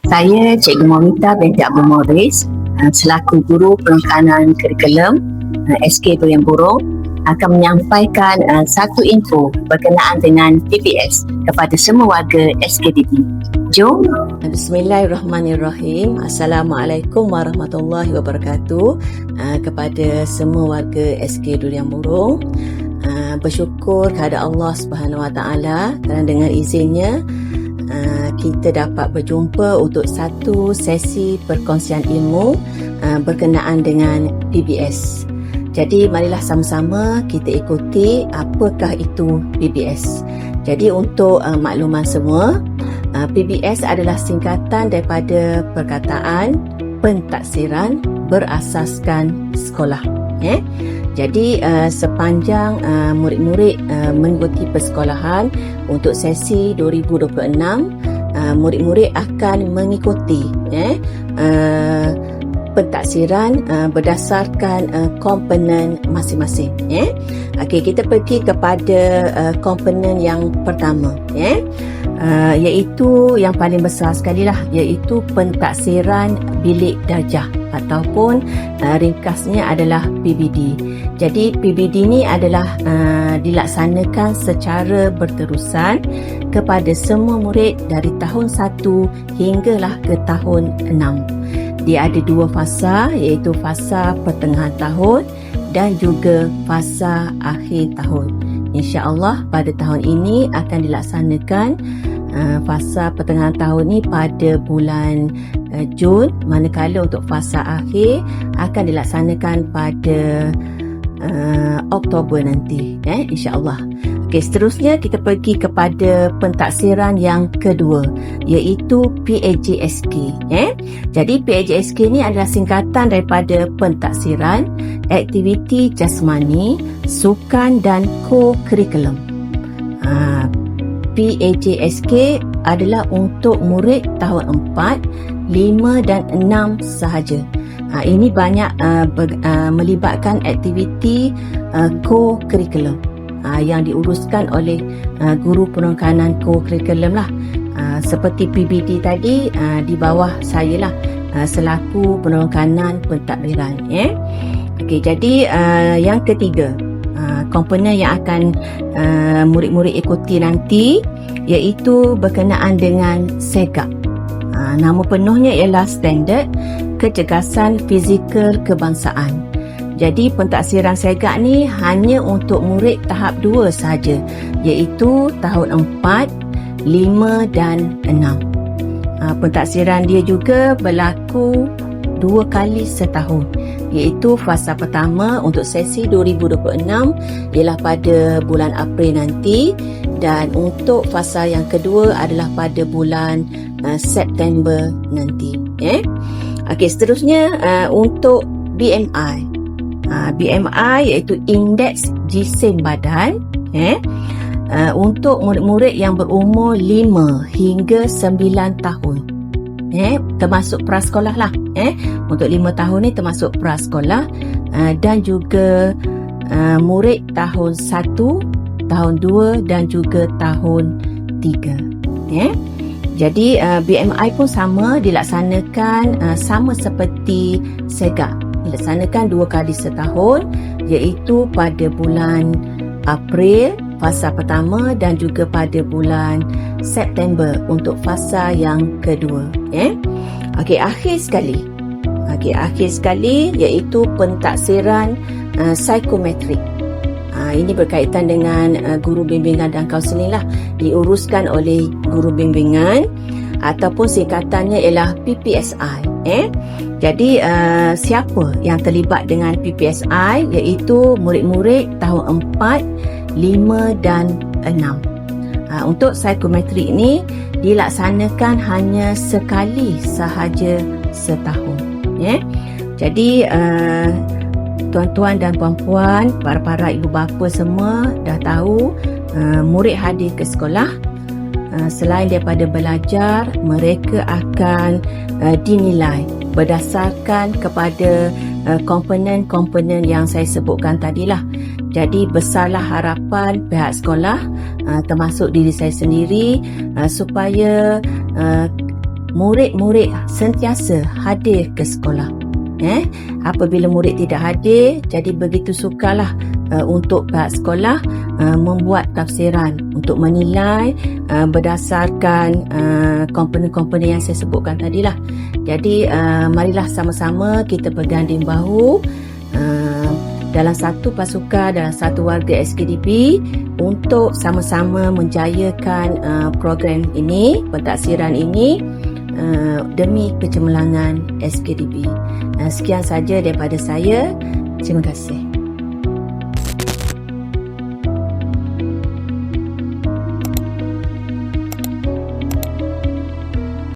Saya Cikgu Momita binti Abdul Morris, selaku Guru Penekanan Kurikulum SK Durian Burung, akan menyampaikan satu info berkenaan dengan PBS kepada semua warga SKDB. Jom. Bismillahirrahmanirrahim. Assalamualaikum warahmatullahi wabarakatuh. Kepada semua warga SK Durian Burung, bersyukur kepada Allah Subhanahu Wa Taala kerana dengan izinnya kita dapat berjumpa untuk satu sesi perkongsian ilmu berkenaan dengan PBS. Jadi marilah sama-sama kita ikuti apakah itu PBS. Jadi untuk makluman semua, PBS adalah singkatan daripada perkataan pentaksiran berasaskan sekolah. Jadi sepanjang murid-murid mengikuti persekolahan untuk sesi 2026, murid-murid akan mengikuti pentaksiran berdasarkan komponen masing-masing. Okey, kita pergi kepada komponen yang pertama, iaitu yang paling besar sekali lah, iaitu pentaksiran bilik darjah ataupun ringkasnya adalah PBD. Jadi PBD ni adalah dilaksanakan secara berterusan kepada semua murid dari tahun 1 hinggalah ke tahun 6. Dia ada dua fasa, iaitu fasa pertengahan tahun dan juga fasa akhir tahun. InsyaAllah pada tahun ini akan dilaksanakan fasa pertengahan tahun ni pada bulan Jun, manakala untuk fasa akhir akan dilaksanakan pada Oktober nanti, insyaAllah. Okey, seterusnya kita pergi kepada pentaksiran yang kedua, iaitu PAJSK. Jadi PAJSK ni adalah singkatan daripada pentaksiran aktiviti jasmani, sukan dan co-curriculum. PAJSK adalah untuk murid tahun 4, 5 dan 6 sahaja. Ini banyak melibatkan aktiviti co-curriculum yang diuruskan oleh guru penekanan co-curriculum lah. Seperti PBD tadi, di bawah saya lah selaku penekanan pentadbiran. Okey, jadi yang ketiga, komponen yang akan murid-murid ikuti nanti iaitu berkenaan dengan SEGAP. Nama penuhnya ialah Standard Kecergasan Fizikal Kebangsaan. Jadi pentaksiran SEGAP ni hanya untuk murid tahap 2 sahaja, iaitu tahun 4, 5 dan 6. Pentaksiran dia juga berlaku 2 kali setahun, iaitu fasa pertama untuk sesi 2026 ialah pada bulan April nanti, dan untuk fasa yang kedua adalah pada bulan September nanti. Okey, seterusnya untuk BMI. BMI iaitu Indeks Jisim Badan, untuk murid-murid yang berumur 5 hingga 9 tahun. Termasuk prasekolah lah. Untuk 5 tahun ni termasuk prasekolah, dan juga murid tahun 1, tahun 2 dan juga tahun 3. Jadi BMI pun sama, dilaksanakan sama seperti SEGAP, dilaksanakan 2 kali setahun, iaitu pada bulan April fasa pertama dan juga pada bulan September untuk fasa yang kedua. Okey, akhir sekali iaitu pentaksiran psikometrik. Ini berkaitan dengan guru bimbingan dan kaunseling lah, diuruskan oleh guru bimbingan ataupun singkatannya ialah PPSI. Jadi siapa yang terlibat dengan PPSI iaitu murid-murid tahun 4, 5 dan 6. Untuk psikometrik ni dilaksanakan hanya sekali sahaja setahun. Jadi tuan-tuan dan puan-puan, para ibu bapa semua dah tahu, murid hadir ke sekolah, selain daripada belajar, mereka akan dinilai berdasarkan kepada komponen-komponen yang saya sebutkan tadilah. Jadi besarlah harapan pihak sekolah, termasuk diri saya sendiri, supaya murid-murid sentiasa hadir ke sekolah. Apabila murid tidak hadir, jadi begitu sukarlah untuk pihak sekolah membuat tafsiran untuk menilai berdasarkan komponen-komponen yang saya sebutkan tadilah. Jadi marilah sama-sama kita berganding bahu dalam satu pasukan, dalam satu warga SKDP untuk sama-sama menjayakan program ini, pentaksiran ini demi kecemerlangan SKDP. Sekian saja daripada saya. Terima kasih.